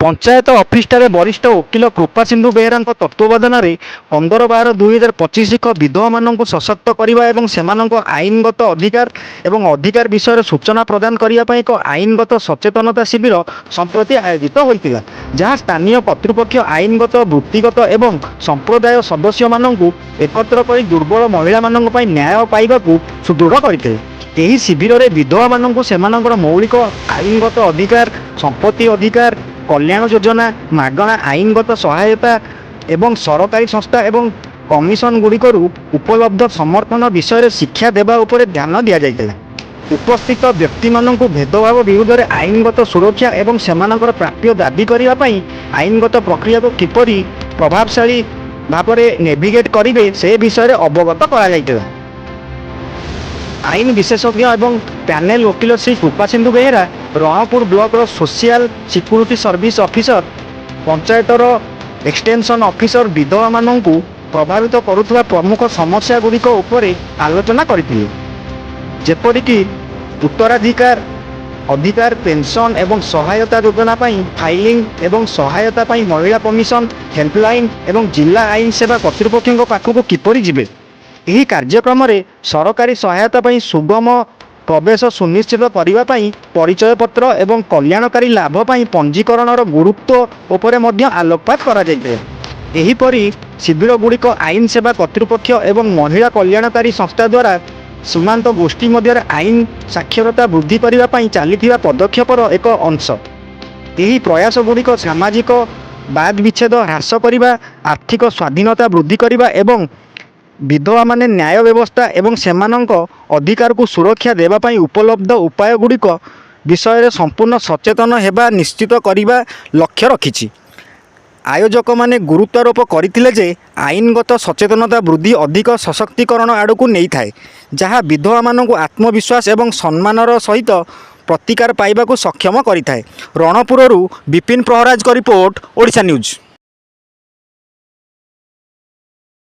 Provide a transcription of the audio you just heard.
पंचायत अफिसठारे वरिष्ठ वकिल कृपा सिंधु बेहेरा तत्वावधान में 15/12/2025 एक विधवा मानक सशक्त करने और से आईनगत अधिकार एवं अधिकार विषय सूचना प्रदान करने एक आईनगत सचेतनता शिविर संप्रति आयोजित होता जहाँ स्थानीय कर्तृपक्ष आईनगत वृत्तिगत एवं संप्रदाय सदस्य मानक एकत्र कर दुर्बल महिला मानक न्याय पाइबा सुदृढ़ करते। यही शिविर में विधवा मानक से मौलिक आईनगत अधिकार संपत्ति अधिकार कल्याण योजना मागणा आईनगत सहायता एवं सरकारी संस्था एवं कमिशन गुड़िक उपलब्ध समर्थन विषय शिक्षा देवा उपर ध्यान दि जाता। उपस्थित व्यक्ति मानक भेदभाव विरुद्ध में आईनगत सुरक्षा एवं सेमानकर प्राप्य दाबी करने आईनगत प्रक्रिया को किपरि प्रभावशाली भाव में नेविगेट करेंगे से विषय अवगत कर आईन विशेषज्ञ एवं पैनेल वकिल Shri Kripa Sindhu Behera Ranpur block social security service officer पंचायतर एक्सटेंशन ऑफिसर विधवा मानक प्रभावित करुवा प्रमुख समस्या गुड़िक आलोचना करते जेपरिक उत्तराधिकार अधिकार पेंशन एवं सहायता योजना फाइलिंग एवं सहायता महिला कमिशन हेल्पलाइन एवं जिला आईन सेवा कर्तृपक्ष पाखक किपरि जिवे। यह कार्यक्रम सरकारी सहायता सुगम प्रवेश सुनिश्चित करने परिचय पत्र एवं कल्याणकारी लाभ पंजीकरण गुरुत्व उपर आलोकपात करा शिविर गुड़िक आईन सेवा कर्तृपक्ष एवं महिला कल्याणकारी संस्था द्वारा सीमांत गोष्ठी मध्य आईन साक्षरता वृद्धि करने चली पदक्षेपर एक अंश। यही प्रयास गुड़िक सामाजिक बाद विच्छेद ह्रास करने आर्थिक स्वाधीनता वृद्धि करने एवं विधवा माने न्याय व्यवस्था एवं सेमानंक अधिकार को सुरक्षा देवाई उपलब्ध उपाय गुड़िक विषय संपूर्ण सचेतन हेबा निश्चित करने लक्ष्य रखिछि। आयोजक माने गुरुत्वारोप करथिले जे आईनगत सचेतनता वृद्धि अधिक सशक्तिकरण आड़क नहीं थाए जहाँ विधवा मानक आत्मविश्वास एवं सम्मानर सहित प्रतिकार पाइबा सक्षम करिथाए। रणपुररू विपिन प्रहराज का रिपोर्ट ओडिशा न्यूज।